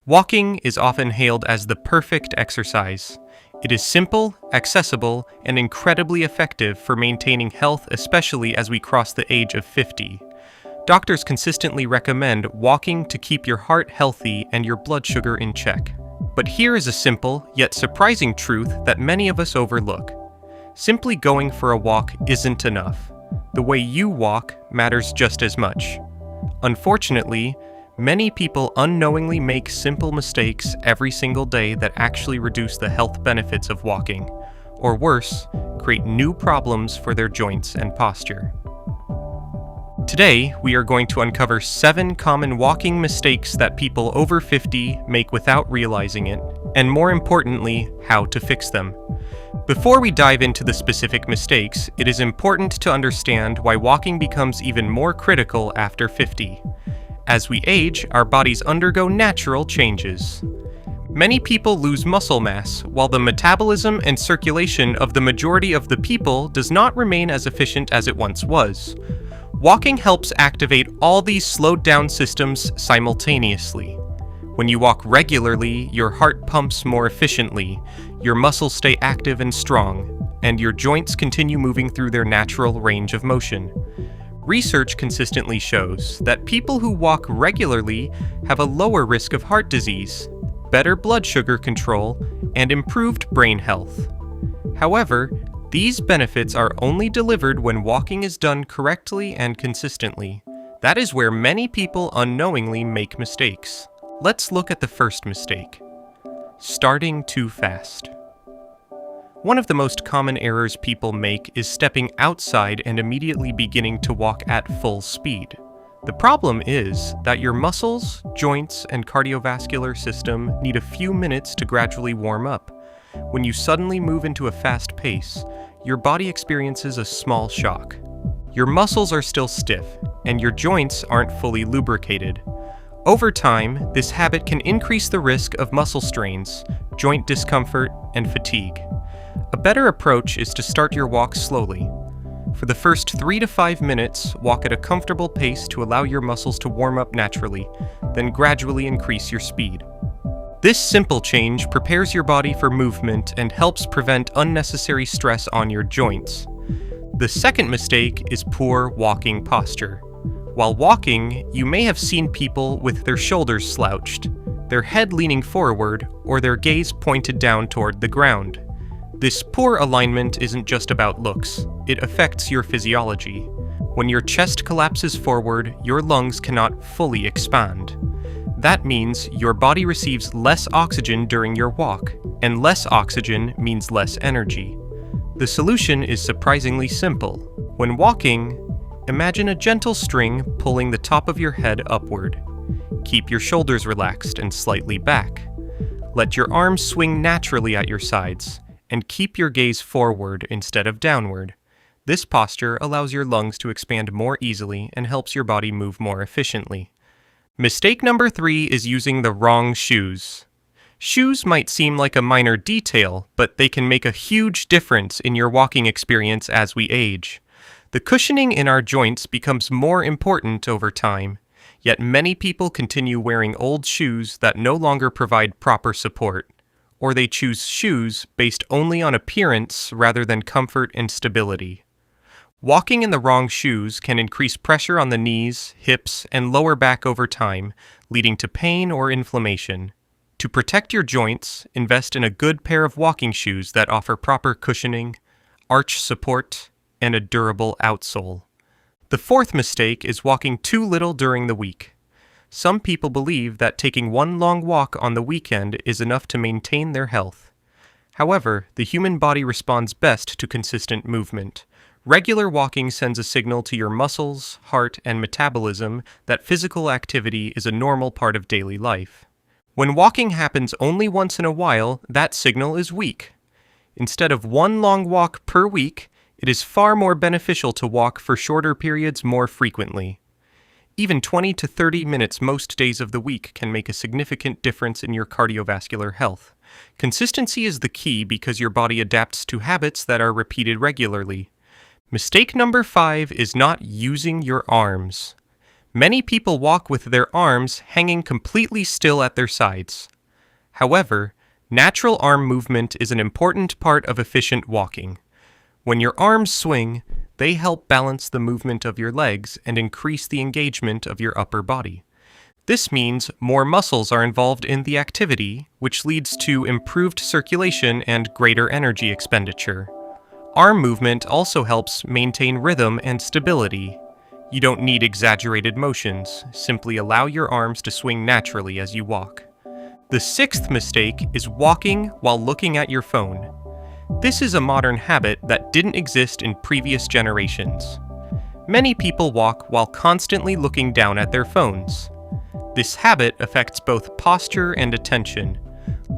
Walking is often hailed as the perfect exercise. It is simple, accessible, and incredibly effective for maintaining health, especially as we cross the age of 50. Doctors consistently recommend walking to keep your heart healthy and your blood sugar in check. But here is a simple, yet surprising truth that many of us overlook. Simply going for a walk isn't enough. The way you walk matters just as much. Unfortunately, many people unknowingly make simple mistakes every single day that actually reduce the health benefits of walking, or worse, create new problems for their joints and posture. Today, we are going to uncover 7 common walking mistakes that people over 50 make without realizing it, and more importantly, how to fix them. Before we dive into the specific mistakes, it is important to understand why walking becomes even more critical after 50. As we age, our bodies undergo natural changes. Many people lose muscle mass, while the metabolism and circulation of the majority of the people does not remain as efficient as it once was. Walking helps activate all these slowed down systems simultaneously. When you walk regularly, your heart pumps more efficiently, your muscles stay active and strong, and your joints continue moving through their natural range of motion. Research consistently shows that people who walk regularly have a lower risk of heart disease, better blood sugar control, and improved brain health. However, these benefits are only delivered when walking is done correctly and consistently. That is where many people unknowingly make mistakes. Let's look at the first mistake: starting too fast. One of the most common errors people make is stepping outside and immediately beginning to walk at full speed. The problem is that your muscles, joints, and cardiovascular system need a few minutes to gradually warm up. When you suddenly move into a fast pace, your body experiences a small shock. Your muscles are still stiff, and your joints aren't fully lubricated. Over time, this habit can increase the risk of muscle strains, joint discomfort, and fatigue. A better approach is to start your walk slowly. For the first 3 to 5 minutes, walk at a comfortable pace to allow your muscles to warm up naturally, then gradually increase your speed. This simple change prepares your body for movement and helps prevent unnecessary stress on your joints. The second mistake is poor walking posture. While walking, you may have seen people with their shoulders slouched, their head leaning forward, or their gaze pointed down toward the ground. This poor alignment isn't just about looks, it affects your physiology. When your chest collapses forward, your lungs cannot fully expand. That means your body receives less oxygen during your walk, and less oxygen means less energy. The solution is surprisingly simple. When walking, imagine a gentle string pulling the top of your head upward. Keep your shoulders relaxed and slightly back. Let your arms swing naturally at your sides, and keep your gaze forward instead of downward. This posture allows your lungs to expand more easily and helps your body move more efficiently. Mistake number 3 is using the wrong shoes. Shoes might seem like a minor detail, but they can make a huge difference in your walking experience as we age. The cushioning in our joints becomes more important over time, yet many people continue wearing old shoes that no longer provide proper support, or they choose shoes based only on appearance rather than comfort and stability. Walking in the wrong shoes can increase pressure on the knees, hips, and lower back over time, leading to pain or inflammation. To protect your joints, invest in a good pair of walking shoes that offer proper cushioning, arch support, and a durable outsole. The fourth mistake is walking too little during the week. Some people believe that taking one long walk on the weekend is enough to maintain their health. However, the human body responds best to consistent movement. Regular walking sends a signal to your muscles, heart, and metabolism that physical activity is a normal part of daily life. When walking happens only once in a while, that signal is weak. Instead of one long walk per week, it is far more beneficial to walk for shorter periods more frequently. Even 20 to 30 minutes most days of the week can make a significant difference in your cardiovascular health. Consistency is the key because your body adapts to habits that are repeated regularly. Mistake number 5 is not using your arms. Many people walk with their arms hanging completely still at their sides. However, natural arm movement is an important part of efficient walking. When your arms swing, they help balance the movement of your legs and increase the engagement of your upper body. This means more muscles are involved in the activity, which leads to improved circulation and greater energy expenditure. Arm movement also helps maintain rhythm and stability. You don't need exaggerated motions, simply allow your arms to swing naturally as you walk. The sixth mistake is walking while looking at your phone. This is a modern habit that didn't exist in previous generations. Many people walk while constantly looking down at their phones. This habit affects both posture and attention.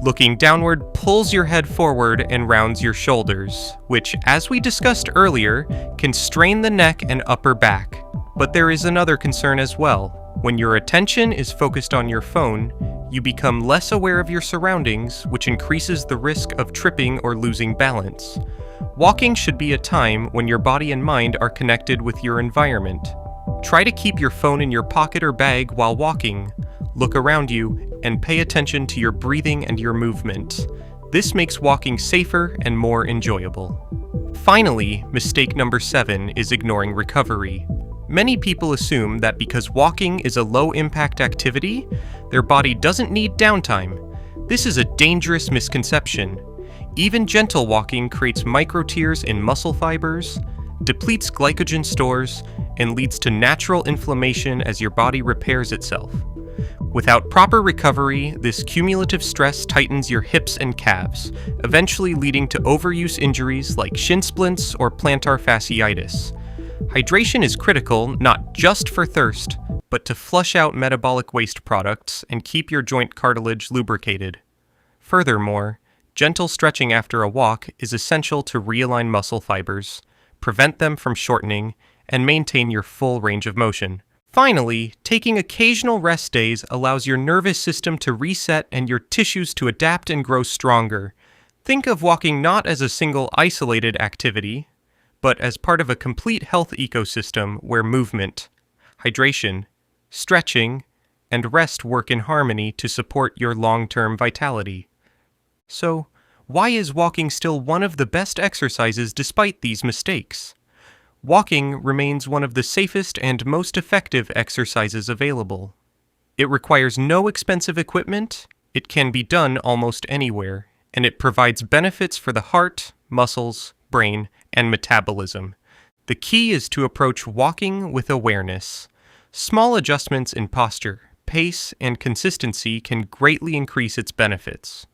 Looking downward pulls your head forward and rounds your shoulders, which, as we discussed earlier, can strain the neck and upper back. But there is another concern as well. When your attention is focused on your phone, you become less aware of your surroundings, which increases the risk of tripping or losing balance. Walking should be a time when your body and mind are connected with your environment. Try to keep your phone in your pocket or bag while walking. Look around you and pay attention to your breathing and your movement. This makes walking safer and more enjoyable. Finally, mistake number 7 is ignoring recovery. Many people assume that because walking is a low-impact activity, their body doesn't need downtime. This is a dangerous misconception. Even gentle walking creates micro-tears in muscle fibers, depletes glycogen stores, and leads to natural inflammation as your body repairs itself. Without proper recovery, this cumulative stress tightens your hips and calves, eventually leading to overuse injuries like shin splints or plantar fasciitis. Hydration is critical not just for thirst, but to flush out metabolic waste products and keep your joint cartilage lubricated. Furthermore, gentle stretching after a walk is essential to realign muscle fibers, prevent them from shortening, and maintain your full range of motion. Finally, taking occasional rest days allows your nervous system to reset and your tissues to adapt and grow stronger. Think of walking not as a single isolated activity, but as part of a complete health ecosystem where movement, hydration, stretching, and rest work in harmony to support your long-term vitality. So, why is walking still one of the best exercises despite these mistakes? Walking remains one of the safest and most effective exercises available. It requires no expensive equipment, it can be done almost anywhere, and it provides benefits for the heart, muscles, brain, and metabolism. The key is to approach walking with awareness. Small adjustments in posture, pace, and consistency can greatly increase its benefits.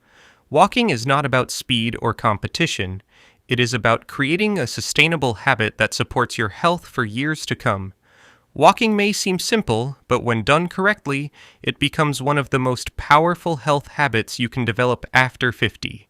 Walking is not about speed or competition. It is about creating a sustainable habit that supports your health for years to come. Walking may seem simple, but when done correctly, it becomes one of the most powerful health habits you can develop after 50.